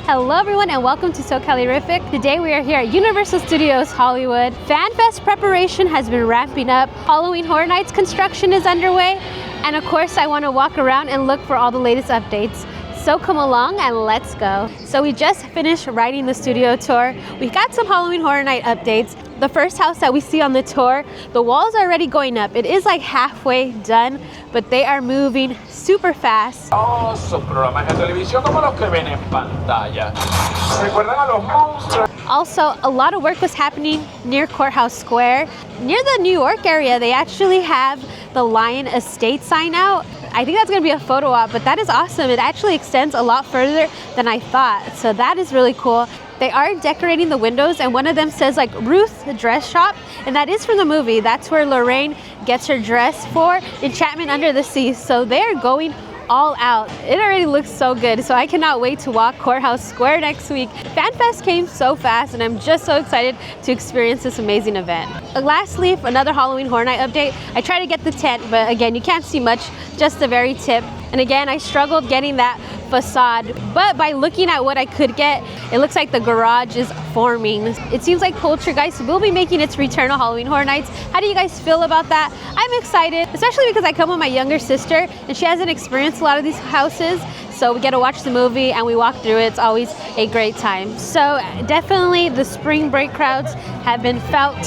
Hello everyone and welcome to SoCalerific. Today we are here at Universal Studios Hollywood. FanFest preparation has been ramping up. Halloween Horror Nights construction is underway. And of course I want to walk around and look for all the latest updates. So come along and let's go. So we just finished riding the studio tour. We got some Halloween Horror Night updates. The first house that we see on the tour, the walls are already going up. It is like halfway done, but they are moving super fast. Also, a lot of work was happening near Courthouse Square. Near the New York area, they actually have the Lion Estate sign out. I think that's gonna be a photo op, but that is awesome. It actually extends a lot further than I thought. So that is really cool. They are decorating the windows and one of them says like Ruth Dress Shop, and that is from the movie. That's where Lorraine gets her dress for Enchantment Under the Sea. So they're going all out. It already looks so good, so I cannot wait to walk Courthouse Square next week. FanFest came so fast and I'm just so excited to experience this amazing event. Lastly, for another Halloween Horror Night update, I tried to get the tent, but again, you can't see much, just the very tip. And again, I struggled getting that facade, but by looking at what I could get, it looks like the garage is forming. It seems like Poltergeist will be making its return to Halloween Horror Nights. How do you guys feel about that? I'm excited, especially because I come with my younger sister and she hasn't experienced a lot of these houses. So we get to watch the movie and we walk through it. It's always a great time. So definitely the spring break crowds have been felt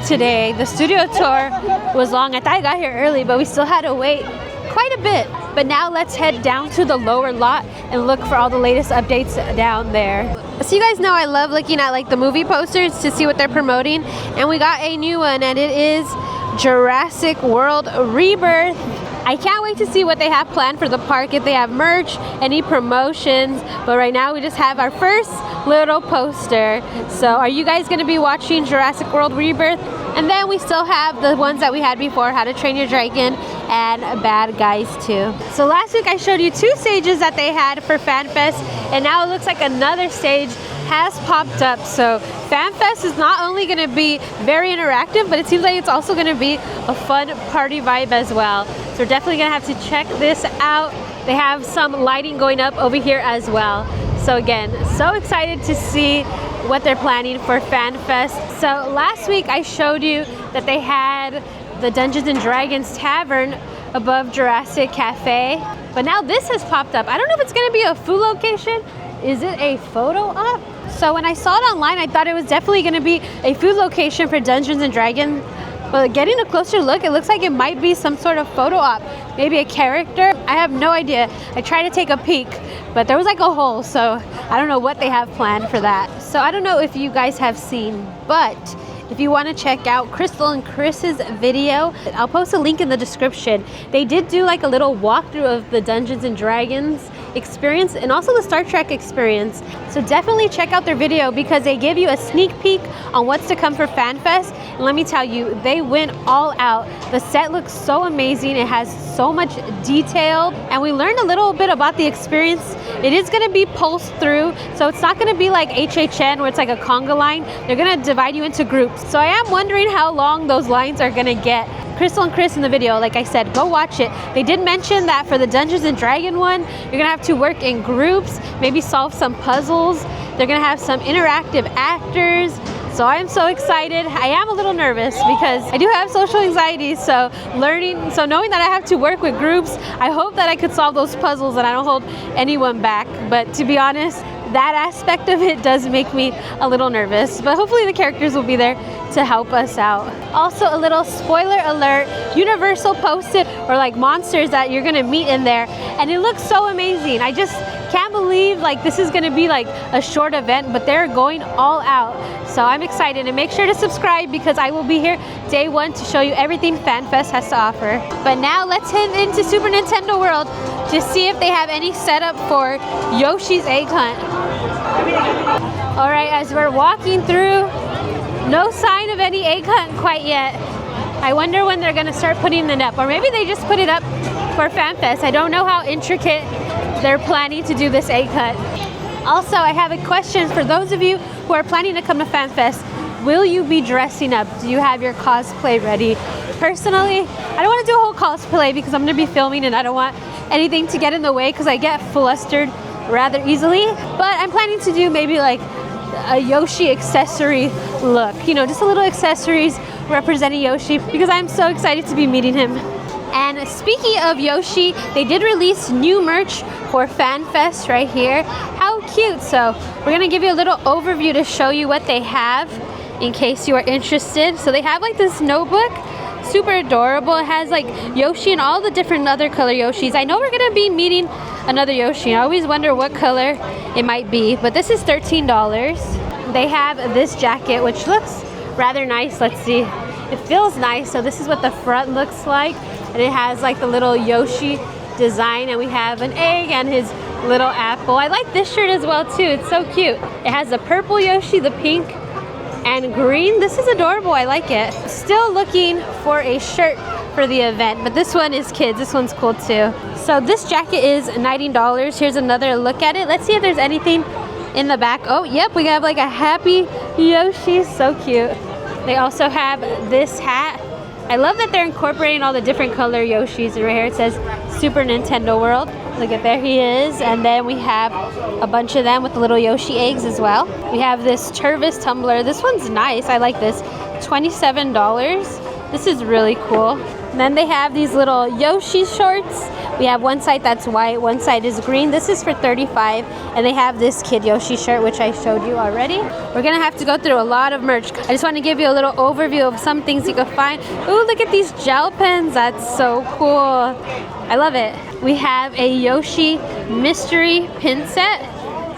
today. The studio tour was long. I thought I got here early, but we still had to wait quite a bit. But now let's head down to the lower lot and look for all the latest updates down there. So you guys know I love looking at like the movie posters to see what they're promoting. And we got a new one and it is Jurassic World Rebirth. I can't wait to see what they have planned for the park, if they have merch, any promotions. But right now we just have our first little poster. So are you guys gonna be watching Jurassic World Rebirth? And then we still have the ones that we had before, How to Train Your Dragon and Bad Guys 2. So last week I showed you 2 stages that they had for FanFest, and now it looks like another stage has popped up. So FanFest is not only gonna be very interactive, but it seems like it's also gonna be a fun party vibe as well. So we're definitely gonna have to check this out. They have some lighting going up over here as well. So again, so excited to see what they're planning for FanFest. So last week I showed you that they had the Dungeons and Dragons Tavern above Jurassic Cafe, but now this has popped up. I don't know if it's gonna be a food location. Is it a photo op? So when I saw it online, I thought it was definitely gonna be a food location for Dungeons and Dragons, but getting a closer look, it looks like it might be some sort of photo op, maybe a character. I have no idea. I tried to take a peek, but there was like a hole, so I don't know what they have planned for that. So I don't know if you guys have seen, but if you want to check out Cristal and Chris's video, I'll post a link in the description. They did do like a little walkthrough of the Dungeons and Dragons experience and also the Star Trek experience. So definitely check out their video because they give you a sneak peek on what's to come for FanFest. And let me tell you, they went all out. The set looks so amazing. It has so much detail and we learned a little bit about the experience. It is going to be pulsed through, so it's not going to be like HHN where it's like a conga line. They're going to divide you into groups. So I am wondering how long those lines are going to get. Cristal and Cris in the video, like I said, go watch it. They did mention that for the Dungeons and Dragon one, you're gonna have to work in groups, maybe solve some puzzles. They're gonna have some interactive actors. So I'm so excited. I am a little nervous because I do have social anxiety, so knowing that I have to work with groups, I hope that I could solve those puzzles and I don't hold anyone back. But to be honest, that aspect of it does make me a little nervous, but hopefully the characters will be there to help us out. Also, a little spoiler alert, Universal posted or like monsters that you're gonna meet in there, and it looks so amazing. I just can't believe like this is gonna be like a short event, but they're going all out. So I'm excited, and make sure to subscribe because I will be here day 1 to show you everything FanFest has to offer. But now let's head into Super Nintendo World to see if they have any setup for Yoshi's Egg Hunt. All right, as we're walking through, no sign of any egg hunt quite yet. I wonder when they're gonna start putting it up, or maybe they just put it up for FanFest. I don't know how intricate they're planning to do this egg hunt. Also, I have a question for those of you who are planning to come to FanFest. Will you be dressing up? Do you have your cosplay ready? Personally, I don't want to do a whole cosplay because I'm going to be filming and I don't want anything to get in the way because I get flustered rather easily. But I'm planning to do maybe like a Yoshi accessory look, you know, just a little accessories representing Yoshi, because I'm so excited to be meeting him. And speaking of Yoshi, they did release new merch for FanFest right here. How cute. So we're gonna give you a little overview to show you what they have in case you are interested. So they have like this notebook, super adorable. It has like Yoshi and all the different other color Yoshis. I know we're gonna be meeting another Yoshi. I always wonder what color it might be, but this is $13. They have this jacket, which looks rather nice. Let's see. It feels nice. So this is what the front looks like. And it has like the little Yoshi design, and we have an egg and his little apple. I like this shirt as well too. It's so cute. It has the purple Yoshi, the pink, and green. This is adorable. I like it. Still looking for a shirt for the event, but this one is kids. This one's cool too. So this jacket is $19. Here's another look at it. Let's see if there's anything in the back. Oh, yep, we have like a happy Yoshi. So cute. They also have this hat. I love that they're incorporating all the different color Yoshis. Right here it says Super Nintendo World. Look at, there he is. And then we have a bunch of them with the little Yoshi eggs as well. We have this Turvis tumbler. This one's nice. I like this. $27. This is really cool. And then they have these little Yoshi shorts. We have one side that's white, one side is green. This is for $35. And they have this kid Yoshi shirt, which I showed you already. We're gonna have to go through a lot of merch. I just want to give you a little overview of some things you can find. Ooh, look at these gel pens. That's so cool. I love it. We have a Yoshi mystery pin set.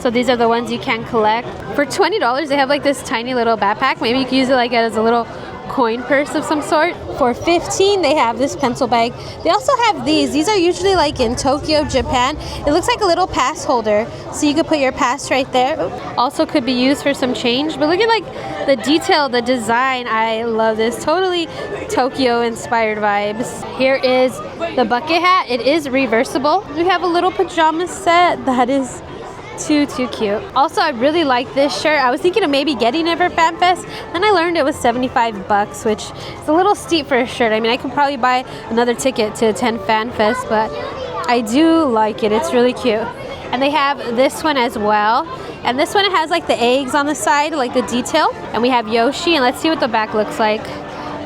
So these are the ones you can collect. For $20, they have like this tiny little backpack. Maybe you can use it like as a little coin purse of some sort. For $15, they have this pencil bag. They also have these. These are usually like in Tokyo, Japan. It looks like a little pass holder, so you could put your pass right there. Also could be used for some change, but look at like the detail, the design. I love this. Totally Tokyo inspired vibes. Here is the bucket hat. It is reversible. We have a little pajama set that is too cute. Also, I really like this shirt. I was thinking of maybe getting it for FanFest, then I learned it was $75, which is a little steep for a shirt. I mean, I could probably buy another ticket to attend FanFest, but I do like it. It's really cute. And they have this one as well. And this one, it has like the eggs on the side, like the detail. And we have Yoshi, and let's see what the back looks like.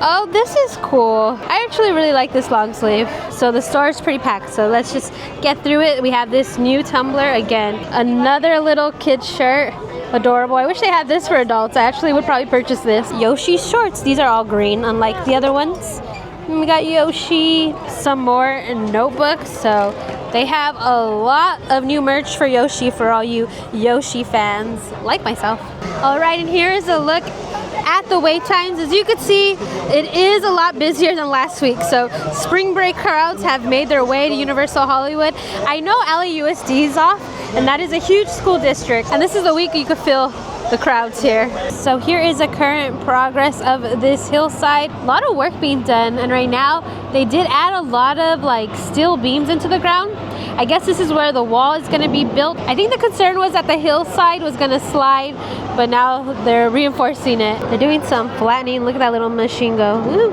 Oh, this is cool. I actually really like this long sleeve. So the store is pretty packed, so let's just get through it. We have this new tumbler again. Another little kid shirt. Adorable. I wish they had this for adults. I actually would probably purchase this. Yoshi shorts. These are all green, unlike the other ones. And we got Yoshi. Some more notebooks. So they have a lot of new merch for Yoshi for all you Yoshi fans, like myself. All right, and here is a look at the wait times. As you can see, it is a lot busier than last week. So spring break crowds have made their way to Universal Hollywood. I know LAUSD is off, and that is a huge school district. And this is the week you could feel the crowds here. So here is a current progress of this hillside. A lot of work being done, and right now they did add a lot of like steel beams into the ground. I guess this is where the wall is going to be built. I think the concern was that the hillside was going to slide, but now they're reinforcing it. They're doing some flattening. Look at that little machine go. Woo.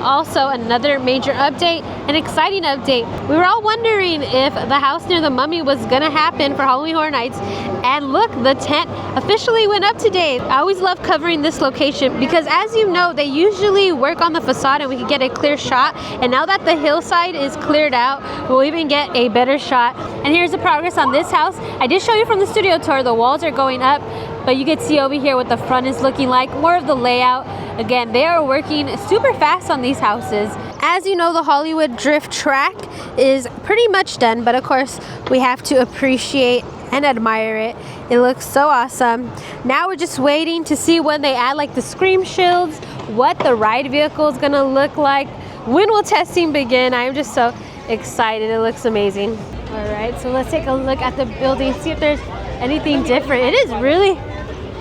Also, another major update, an exciting update. We were all wondering if the house near the Mummy was gonna happen for Halloween Horror Nights, and look, the tent officially went up today. I always love covering this location because, as you know, they usually work on the facade and we can get a clear shot, and now that the hillside is cleared out, we'll even get a better shot. And here's the progress on this house. I did show you from the studio tour, the walls are going up, but you can see over here what the front is looking like, more of the layout. Again, they are working super fast on these houses. As you know, the Hollywood Drift track is pretty much done, but of course, we have to appreciate and admire it. It looks so awesome. Now we're just waiting to see when they add like the scream shields, what the ride vehicle is gonna look like. When will testing begin? I'm just so excited. It looks amazing. All right, so let's take a look at the building, see if there's anything different. It is really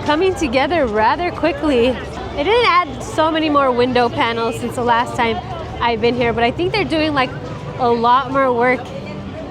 coming together rather quickly. They didn't add so many more window panels since the last time I've been here, but I think they're doing like a lot more work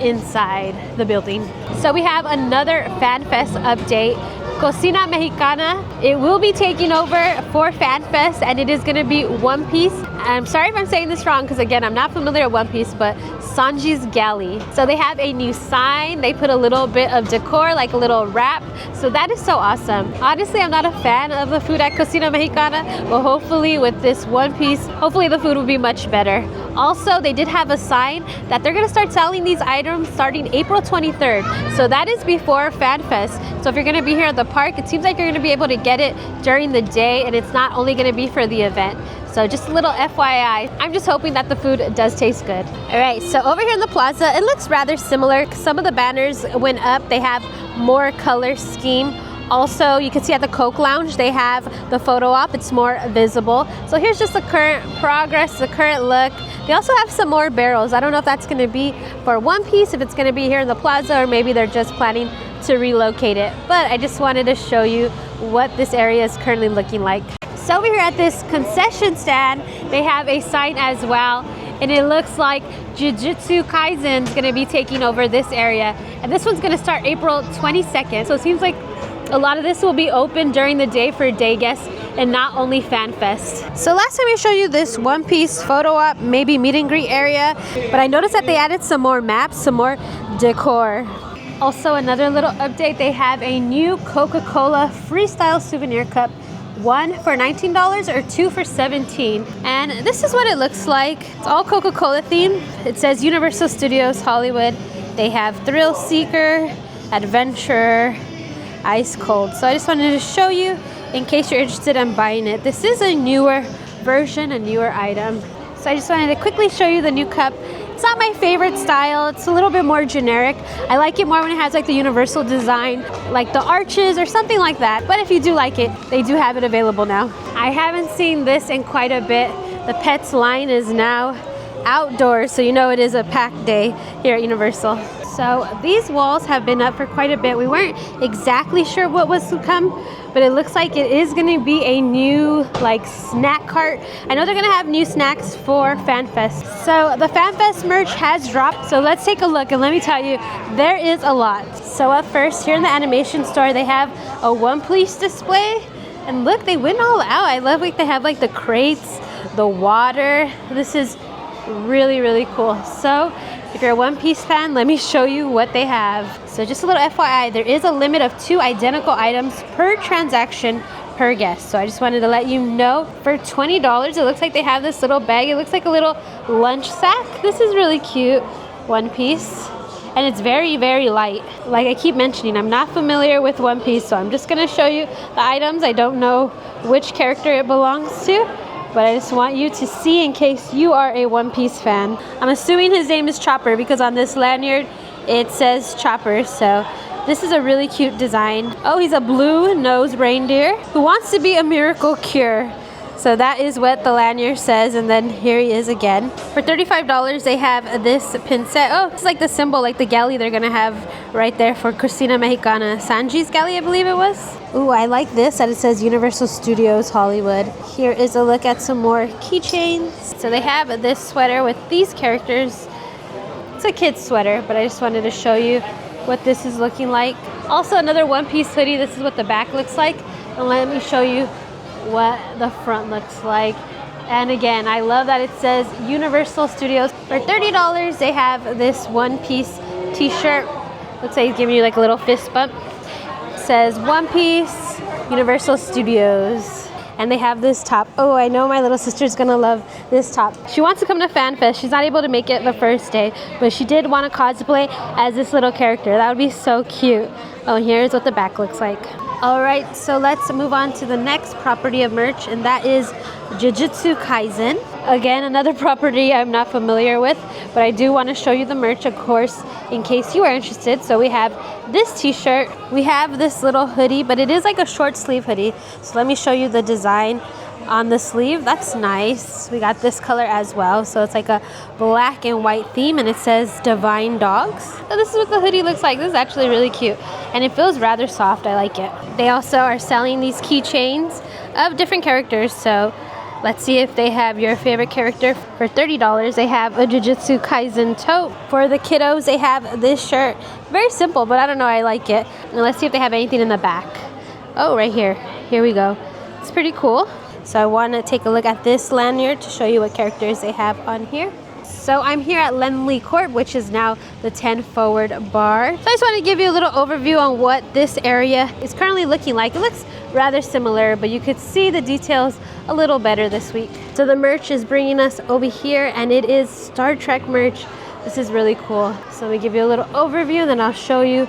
inside the building. So we have another FanFest update. Cocina Mexicana. It will be taking over for FanFest, and it is going to be One Piece. I'm sorry if I'm saying this wrong, because again, I'm not familiar with One Piece, but Sanji's Galley. So they have a new sign. They put a little bit of decor, like a little wrap. So that is so awesome. Honestly, I'm not a fan of the food at Cocina Mexicana, but hopefully with this One Piece, hopefully the food will be much better. Also, they did have a sign that they're going to start selling these items starting April 23rd. So that is before FanFest. So if you're going to be here at the park, it seems like you're going to be able to get it during the day, and it's not only going to be for the event. So just a little FYI. I'm just hoping that the food does taste good. All right, so over here in the plaza, it looks rather similar. Some of the banners went up. They have more color scheme. Also, you can see at the Coke Lounge, they have the photo op. It's more visible. So here's just the current progress, the current look. They also have some more barrels. I don't know if that's going to be for One Piece, if it's going to be here in the plaza, or maybe they're just planning to relocate it. But I just wanted to show you what this area is currently looking like. So over here at this concession stand, they have a sign as well, and it looks like Jujutsu Kaisen is going to be taking over this area, and this one's going to start April 22nd. So it seems like a lot of this will be open during the day for day guests and not only FanFest. So last time I showed you this One Piece photo op, maybe meet and greet area, but I noticed that they added some more maps, some more decor. Also, another little update, they have a new Coca-Cola Freestyle souvenir cup. One for $19 or two for $17. And this is what it looks like. It's all Coca-Cola themed. It says Universal Studios Hollywood. They have Thrill Seeker, Adventure, Ice Cold. So I just wanted to show you in case you're interested in buying it. This is a newer version, a newer item. So I just wanted to quickly show you the new cup. It's not my favorite style. It's a little bit more generic. I like it more when it has like the universal design, like the arches or something like that. But if you do like it, they do have it available now. I haven't seen this in quite a bit. The Pets line is now outdoors, so you know it is a packed day here at Universal. So these walls have been up for quite a bit. We weren't exactly sure what was to come, but it looks like it is going to be a new like snack cart. I know they're going to have new snacks for FanFest. So the FanFest merch has dropped. So let's take a look, and let me tell you, there is a lot. So up first, here in the animation store, they have a One Piece display. And look, they went all out. I love like they have like the crates, the water. This is really, really cool. So if you're a One Piece fan, let me show you what they have. So just a little FYI, there is a limit of 2 identical items per transaction per guest. So I just wanted to let you know, for $20, it looks like they have this little bag. It looks like a little lunch sack. This is really cute, One Piece. And it's very, very light. Like I keep mentioning, I'm not familiar with One Piece, so I'm just gonna show you the items. I don't know which character it belongs to, but I just want you to see in case you are a One Piece fan. I'm assuming his name is Chopper because on this lanyard it says Chopper. So this is a really cute design. Oh, he's a blue-nosed reindeer who wants to be a miracle cure. So that is what the lanyard says, and then here he is again. For $35, they have this pin set. Oh, it's like the symbol, like the galley they're gonna have right there for Cocina Mexicana. Sanji's galley, I believe it was. Ooh, I like this, that it says Universal Studios Hollywood. Here is a look at some more keychains. So they have this sweater with these characters. It's a kid's sweater, but I just wanted to show you what this is looking like. Also another One Piece hoodie. This is what the back looks like. And let me show you what the front looks like. And again, I love that it says Universal Studios. For $30, they have this One Piece t-shirt. Looks like it's giving you like a little fist bump. It says One Piece, Universal Studios. And they have this top. Oh, I know my little sister's gonna love this top. She wants to come to FanFest. She's not able to make it the first day, but she did want to cosplay as this little character. That would be so cute. Oh, and here's what the back looks like. All right, so let's move on to the next property of merch, and that is Jujutsu Kaisen. Again, another property I'm not familiar with, but I do want to show you the merch, of course, in case you are interested. So we have this t-shirt, we have this little hoodie, but it is like a short sleeve hoodie. So let me show you the design on the sleeve. That's nice. We got this color as well. So it's like a black and white theme, and it says Divine Dogs. So this is what the hoodie looks like. This is actually really cute, and it feels rather soft. I like it. They also are selling these keychains of different characters. So let's see if they have your favorite character. For $30, they have a Jujutsu Kaisen tote. For the kiddos, they have this shirt. Very simple, but I don't know, I like it. And let's see if they have anything in the back. Oh, right here. Here we go. It's pretty cool. So I want to take a look at this lanyard to show you what characters they have on here. So I'm here at Lemley Court, which is now the 10 Forward Bar. So I just want to give you a little overview on what this area is currently looking like. It looks rather similar, but you could see the details a little better this week. So the merch is bringing us over here, and it is Star Trek merch. This is really cool. So let me give you a little overview, and then I'll show you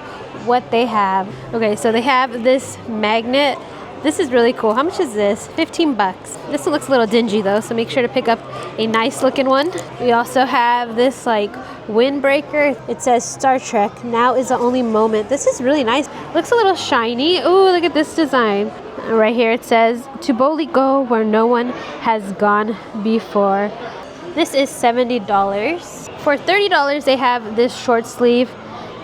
what they have. Okay, so they have this magnet. This is really cool. How much is this? 15 bucks. This looks a little dingy though, so make sure to pick up a nice looking one. We also have this like windbreaker. It says Star Trek, now is the only moment. This is really nice. Looks a little shiny. Ooh, look at this design. Right here it says, to boldly go where no one has gone before. This is $70. For $30, they have this short sleeve.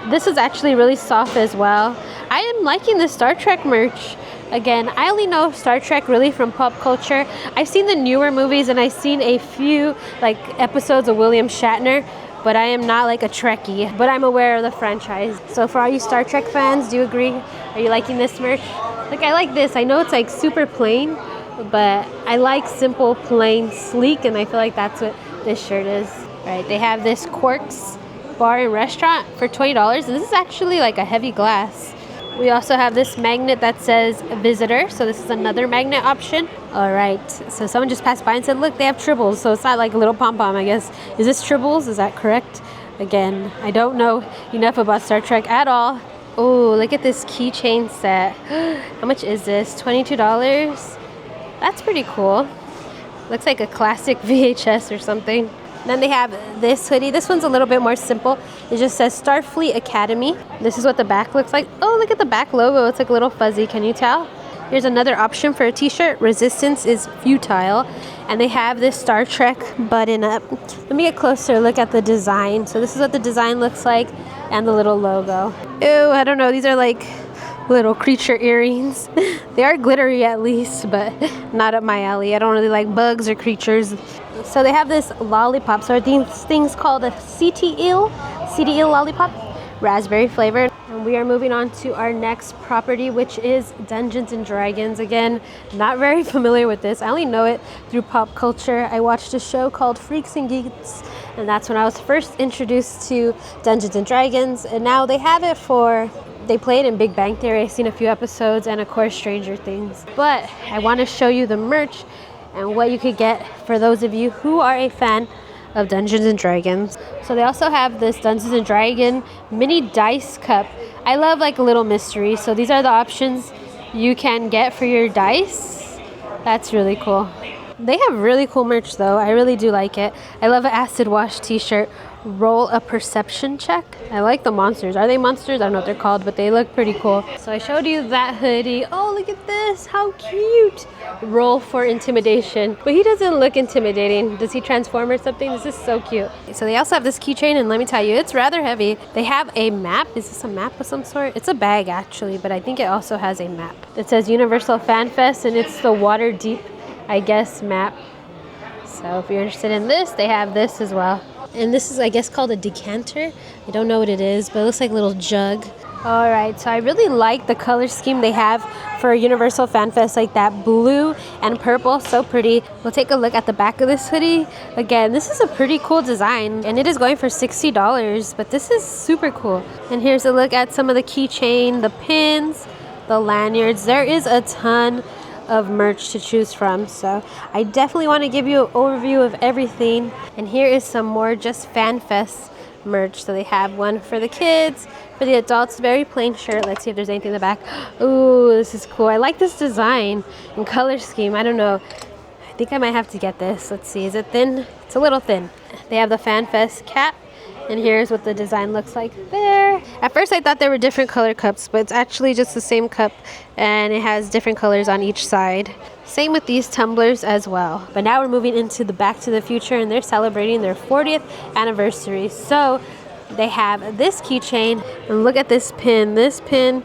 This is actually really soft as well. I am liking the Star Trek merch. Again, I only know Star Trek really from pop culture. I've seen the newer movies and I've seen a few like episodes of William Shatner, but I am not like a Trekkie, but I'm aware of the franchise. So for all you Star Trek fans, do you agree? Are you liking this merch? Like, I like this. I know it's like super plain, but I like simple, plain, sleek, and I feel like that's what this shirt is. All right, they have this Quarks bar and restaurant for $20, and this is actually like a heavy glass. We also have this magnet that says visitor, so this is another magnet option. All right, so someone just passed by and said, look, they have tribbles, so it's not like a little pom-pom, I guess. Is this tribbles? Is that correct? Again, I don't know enough about Star Trek at all. Oh, look at this keychain set. How much is this? $22? That's pretty cool. Looks like a classic VHS or something. Then they have this hoodie. This one's a little bit more simple. It just says Starfleet Academy. This is what the back looks like. Oh, look at the back logo. It's like a little fuzzy. Can you tell? Here's another option for a t-shirt. Resistance is futile. And they have this Star Trek button up. Let me get closer look at the design. So this is what the design looks like and the little logo. Ew, I don't know. These are like little creature earrings. They are glittery at least, but not up my alley. I don't really like bugs or creatures. So they have this lollipop. So are these things called a City Eel lollipop, raspberry flavored. And we are moving on to our next property, which is Dungeons and Dragons. Again, not very familiar with this. I only know it through pop culture. I watched a show called Freaks and Geeks, and that's when I was first introduced to Dungeons and Dragons. And now they have it they play it in Big Bang Theory. I've seen a few episodes, and of course Stranger Things. But I want to show you the merch and what you could get for those of you who are a fan of Dungeons and Dragons. So they also have this Dungeons and Dragon mini dice cup. I love like a little mystery. So these are the options you can get for your dice. That's really cool. They have really cool merch though. I really do like it. I love an acid wash t-shirt. Roll a perception check. I like the monsters. Are they monsters? I don't know what they're called, but they look pretty cool. So I showed you that hoodie. Oh, look at this. How cute. Roll for intimidation. But he doesn't look intimidating. Does he transform or something? This is so cute. So they also have this keychain, and let me tell you, it's rather heavy. They have a map. Is this a map of some sort? It's a bag actually, but I think it also has a map. It says Universal Fan Fest, and it's the Waterdeep, I guess, map. So if you're interested in this, they have this as well. And this is, I guess, called a decanter. I don't know what it is, but it looks like a little jug. All right, so I really like the color scheme they have for Universal Fan Fest, like that blue and purple, so pretty. We'll take a look at the back of this hoodie. Again, this is a pretty cool design, and it is going for $60, but this is super cool. And here's a look at some of the keychain, the pins, the lanyards. There is a ton of merch to choose from, so I definitely want to give you an overview of everything. And here is some more just FanFest merch. So they have one for the kids, for the adults, very plain shirt. Let's see if there's anything in the back. Ooh, this is cool. I like this design and color scheme. I don't know, I think I might have to get this. Let's see, is it thin? It's a little thin. They have the FanFest cap, and here's what the design looks like there. At first I thought there were different color cups, but it's actually just the same cup, and it has different colors on each side. Same with these tumblers as well. But now we're moving into the Back to the Future, and they're celebrating their 40th anniversary. So they have this keychain, and look at this pin. This pin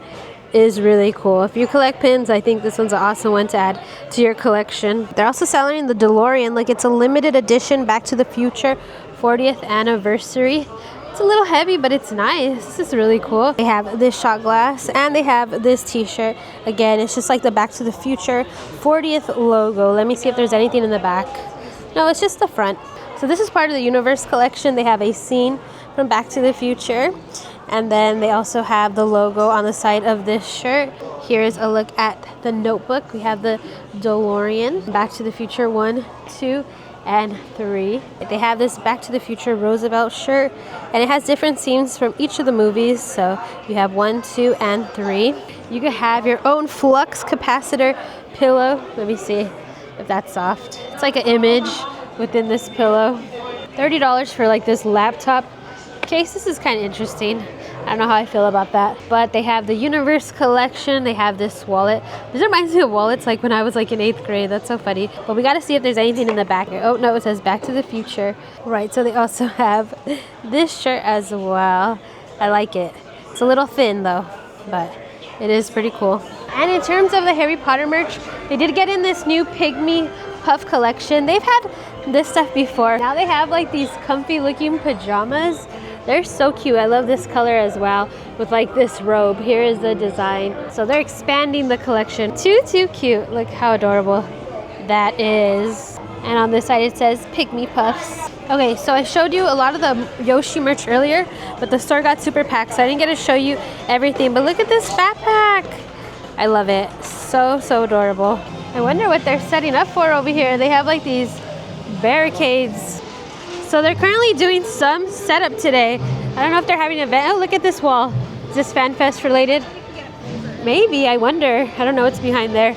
is really cool. If you collect pins, I think this one's an awesome one to add to your collection. They're also selling the DeLorean. Like, it's a limited edition Back to the Future 40th anniversary It's a little heavy, but it's nice. This is really cool. They have this shot glass and they have this t-shirt. Again, it's just like the Back to the Future 40th logo. Let me see if there's anything in the back. No, it's just the front. So this is part of the Universe collection. They have a scene from Back to the Future. And then they also have the logo on the side of this shirt. Here's a look at the notebook. We have the DeLorean, Back to the Future 1, 2, and 3. They have this Back to the Future Roosevelt shirt, and it has different scenes from each of the movies. So you have 1, 2, and 3. You can have your own flux capacitor pillow. Let me see if that's soft. It's like an image within this pillow. $30 for like this laptop case. This is kind of interesting. I don't know how I feel about that. But they have the Universe collection. They have this wallet. This reminds me of wallets like when I was like in 8th grade. That's so funny. But we got to see if there's anything in the back. Oh no, it says Back to the Future. Right, so they also have this shirt as well. I like it. It's a little thin though, but it is pretty cool. And in terms of the Harry Potter merch, they did get in this new Pygmy Puff collection. They've had this stuff before. Now they have like these comfy looking pajamas. They're so cute. I love this color as well with like this robe. Here is the design. So they're expanding the collection. Too cute. Look how adorable that is. And on this side it says Pygmy Puffs. Okay, so I showed you a lot of the Yoshi merch earlier, but the store got super packed, so I didn't get to show you everything. But look at this backpack. I love it. So adorable. I wonder what they're setting up for over here. They have like these barricades. So they're currently doing some setup today. I don't know if they're having an event. Oh, look at this wall. Is this FanFest related? Maybe, I wonder. I don't know what's behind there.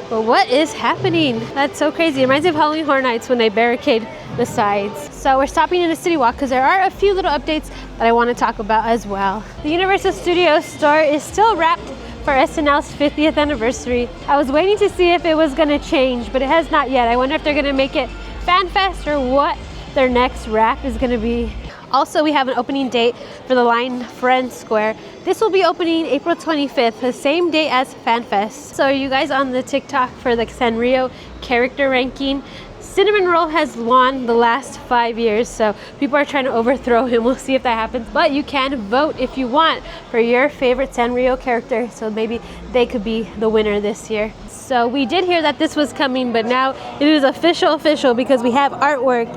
But what is happening? That's so crazy. It reminds me of Halloween Horror Nights when they barricade the sides. So we're stopping in the CityWalk because there are a few little updates that I want to talk about as well. The Universal Studios store is still wrapped for SNL's 50th anniversary. I was waiting to see if it was going to change, but it has not yet. I wonder if they're going to make it FanFest or what their next wrap is going to be. Also, we have an opening date for the Line Friends Square. This will be opening April 25th, the same day as FanFest. So are you guys on the TikTok for the Sanrio character ranking? Cinnamon Roll has won the last 5 years, so people are trying to overthrow him. We'll see if that happens. But you can vote if you want for your favorite Sanrio character, so maybe they could be the winner this year. So we did hear that this was coming, but now it is official because we have artwork.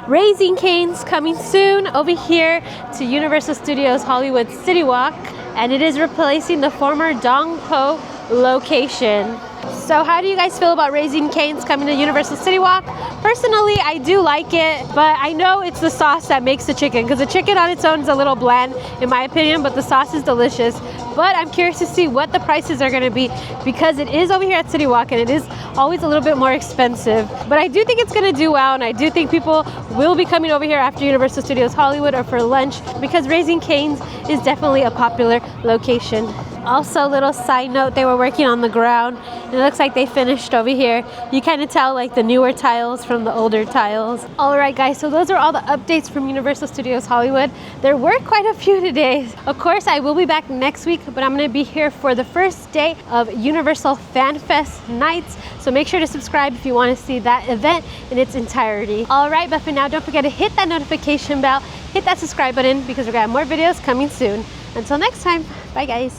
Raising Cane's coming soon over here to Universal Studios Hollywood CityWalk, and it is replacing the former Dongpo location. So how do you guys feel about Raising Cane's coming to Universal CityWalk? Personally, I do like it, but I know it's the sauce that makes the chicken, because the chicken on its own is a little bland in my opinion, but the sauce is delicious. But I'm curious to see what the prices are going to be, because it is over here at CityWalk and it is always a little bit more expensive. But I do think it's going to do well, and I do think people will be coming over here after Universal Studios Hollywood or for lunch, because Raising Cane's is definitely a popular location. Also, little side note, they were working on the ground. It looks like they finished over here. You kind of tell like the newer tiles from the older tiles. All right, guys, so those are all the updates from Universal Studios Hollywood. There were quite a few today. Of course, I will be back next week, but I'm going to be here for the first day of Universal FanFest nights. So make sure to subscribe if you want to see that event in its entirety. All right, but for now, don't forget to hit that notification bell, hit that subscribe button, because we're going to have more videos coming soon. Until next time, bye guys.